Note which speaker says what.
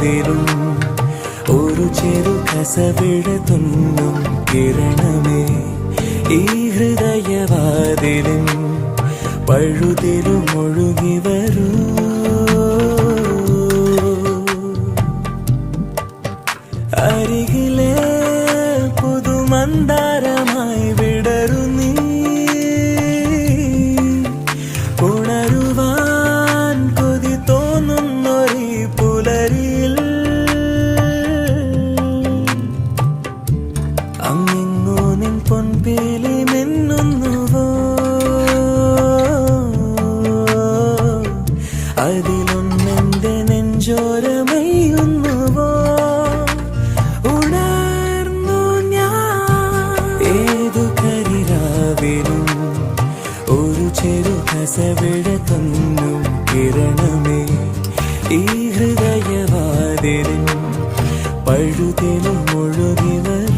Speaker 1: കസവിടവാതിലും ഒരു ചെറു കസവിട തുന്നും കിരണമേ ഈ ഹൃദയവാതിലും പഴുതിലും ഒഴുകി വരൂ. അരികിലെ പുതുമന്ദാരമായി വിടരു നീ, ഉണരുവാൻ കൊതി തോന്നുന്നൊരു പുലരിയിൽ അങ്ങിങ്ങോ നിൻ പൊൻപേലി മിന്നുന്നുവോ, അതിലൊന്നെന്റെ നെഞ്ചോരമയുന്നുവോ. ഉണർന്നു ഞാൻ ഏതു കരിരാവിലും ഒരു ചെറു കസവിട തുന്നും കിരണമേ ഈ ഹൃദയവാതിലും പഴുതിലും ഒഴുകി വരും.